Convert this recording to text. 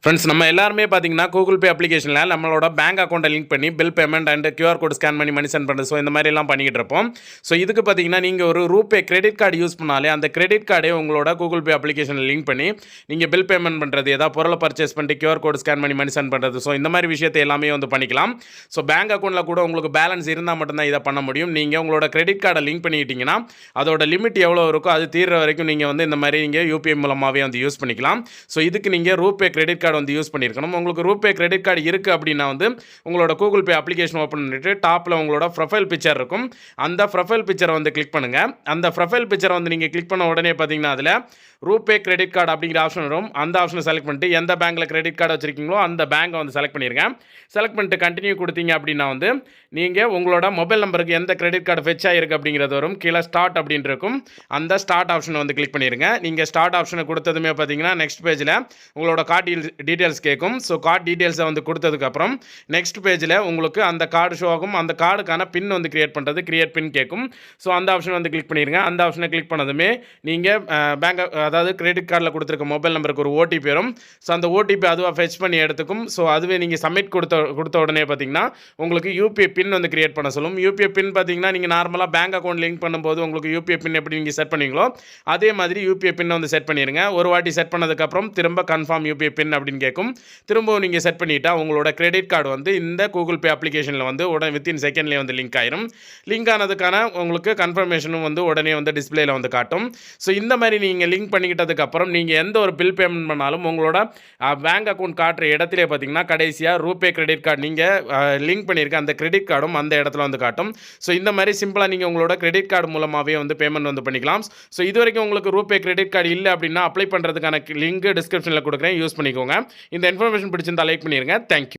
Friends நம்ம எல்லாருமே பார்த்தீங்கன்னா கூகுள் பே அப்ளிகேஷனில் நம்மளோட பேங்க் அக்கௌண்ட்டை லிங்க் பண்ணி bill payment and QR code scan பண்ணி மணி சென்ட் பண்ணுறது. ஸோ இந்த மாதிரி எல்லாம் பண்ணிக்கிட்டு இருப்போம். ஸோ இதுக்கு பார்த்தீங்கன்னா நீங்கள் ஒரு ரூபே கிரெடிட் கார்டு யூஸ் பண்ணாலே அந்த கிரெடிட் கார்டே உங்களோட கூகுள் பே அப்ளிகேஷனில் லிங்க் பண்ணி நீங்கள் பில் பேமெண்ட் பண்ணுறது, ஏதாவது பொருளை பர்ச்சேஸ் பண்ணிட்டு கியூஆர் கோட் ஸ்கேன் பண்ணி மணி சென்ட் பண்ணுறது. ஸோ இந்த மாதிரி விஷயத்தை எல்லாமே வந்து பண்ணிக்கலாம். ஸோ பேங்க் அக்கௌண்ட்டில் கூட உங்களுக்கு பேலன்ஸ் இருந்தால் மட்டும்தான் இதை பண்ண முடியும். நீங்கள் உங்களோட கிரெடிட் கார்டை லிங்க் பண்ணிக்கிட்டீங்கன்னா அதோட லிமிட் எவ்வளோ இருக்கோ அது தீர்ற வரைக்கும் நீங்கள் வந்து இந்த மாதிரி நீங்கள் யூபிஐ மூலமாகவே வந்து யூஸ் பண்ணிக்கலாம். ஸோ இதுக்கு நீங்கள் ரூபே கிரெடிட் கார்டு வந்து யூஸ் பண்ணியிருக்கணும். உங்களுக்கு ரூபே கிரெடிட் கார்டு இருக்குது அப்படின்னா வந்து உங்களோட கூகுள் பே அப்ளிகேஷன் ஓப்பன் பண்ணிட்டு டாப்பில் உங்களோட ப்ரொஃபைல் பிக்சர் இருக்கும். அந்த ப்ரொஃபைல் பிக்சரை வந்து கிளிக் பண்ணுங்கள். அந்த ப்ரொஃபைல் பிக்சரை வந்து நீங்கள் கிளிக் பண்ண உடனே பார்த்தீங்கன்னா அதில் ரூபே கிரெடிட் கார்டு அப்படிங்கிற ஆப்ஷன் வரும். அந்த ஆப்ஷனை செலக்ட் பண்ணிட்டு எந்த பேங்க்கில் கிரெடிட் கார்டு வச்சிருக்கீங்களோ அந்த பேங்கை வந்து செலக்ட் பண்ணிடுங்க. செலக்ட் பண்ணிட்டு கண்டினியூ கொடுத்தீங்க அப்படின்னா வந்து நீங்கள் உங்களோட மொபைல் நம்பருக்கு எந்த கிரெடிட் கார்டு ஃபெச் ஆகிருக்கு அப்படிங்கிறது வரும். கீழே ஸ்டார்ட் அப்படின்னு இருக்கும். அந்த ஸ்டார்ட் ஆப்ஷனை வந்து கிளிக் பண்ணிடுங்க. நீங்கள் ஸ்டார்ட் ஆப்ஷனை கொடுத்ததுமே பார்த்தீங்கன்னா நெக்ஸ்ட் பேஜில் உங்களோட கார்டு டீட்டெயில்ஸ் கேட்கும். ஸோ கார்டு டீட்டெயில்ஸை வந்து கொடுத்ததுக்கப்புறம் நெக்ஸ்ட் பேஜில் உங்களுக்கு அந்த கார்டு ஷோ ஆகும். அந்த கார்டுக்கான பின் வந்து கிரியேட் பண்ணுறது, கிரியேட் பின் கேட்கும். ஸோ அந்த ஆப்ஷன் வந்து கிளிக் பண்ணிடுங்க. அந்த ஆப்ஷனை கிளிக் பண்ணதுமே நீங்கள் பேங்க் அதாவது கிரெடிட் கார்டில் கொடுத்துருக்க மொபைல் நம்பருக்கு ஒரு ஓடிபி வரும். ஸோ அந்த ஓடிபி அதுவாக ஃபெச் பண்ணி எடுத்துக்கும். ஸோ அதுவே நீங்கள் சப்மிட் கொடுத்த உடனே பார்த்தீங்கன்னா உங்களுக்கு யூபிஐ பின் வந்து கிரியேட் பண்ண சொல்லும். யூபிஐ பின் பார்த்தீங்கன்னா நீங்கள் நார்மலாக பேங்க் அக்கௌண்ட் லிங்க் பண்ணும்போது உங்களுக்கு யூபிஐ பின் எப்படி நீங்கள் செட் பண்ணீங்களோ அதே மாதிரி யூபிஐ பின் வந்து செட் பண்ணிடுங்க. ஒரு வாட்டி செட் பண்ணதுக்கப்புறம் திரும்ப கன்ஃபார்ம் யூபிஐ பின் அப்படின்னு கேட்கும். திரும்பவும் நீங்கள் செட் பண்ணிட்டா உங்களோட கிரெடிட் கார்டு வந்து இந்த கூகுள் பே அப்ளிகேஷனில் வந்து உடனே வித்தின் செகண்ட்லேயே வந்து லிங்க் ஆயிரும். லிங்க் ஆனதுக்கான உங்களுக்கு கன்ஃபர்மேஷனும் வந்து உடனே வந்து டிஸ்பிளேல வந்து காட்டும். ஸோ இந்த மாதிரி நீங்கள் லிங்க் பண்ணிக்கிட்டதுக்கப்புறம் நீங்கள் எந்த ஒரு பில் பேமெண்ட் பண்ணாலும் உங்களோட பேங்க் அக்கௌண்ட் காட்டுற இடத்துல பார்த்தீங்கன்னா கடைசியாக ரூபே கிரெடிட் கார்டு நீங்கள் லிங்க் பண்ணியிருக்க அந்த கிரெடிட் கார்டும் அந்த இடத்துல வந்து காட்டும். ஸோ இந்த மாதிரி சிம்பிளாக நீங்கள் உங்களோட கிரெடிட் கார்டு மூலமாகவே வந்து பேமெண்ட் வந்து பண்ணிக்கலாம். ஸோ இது வரைக்கும் உங்களுக்கு ரூபே கிரெடிட் கார்டு இல்லை அப்படின்னா அப்ளை பண்ணுறதுக்கான லிங்க் டிஸ்கிரிப்ஷனில் கொடுக்குறேன், யூஸ் பண்ணிக்கோங்க. இந்த இன்ஃபர்மேஷன் பிடிச்சிருந்தா லைக் பண்ணிடுங்க. தேங்க்யூ.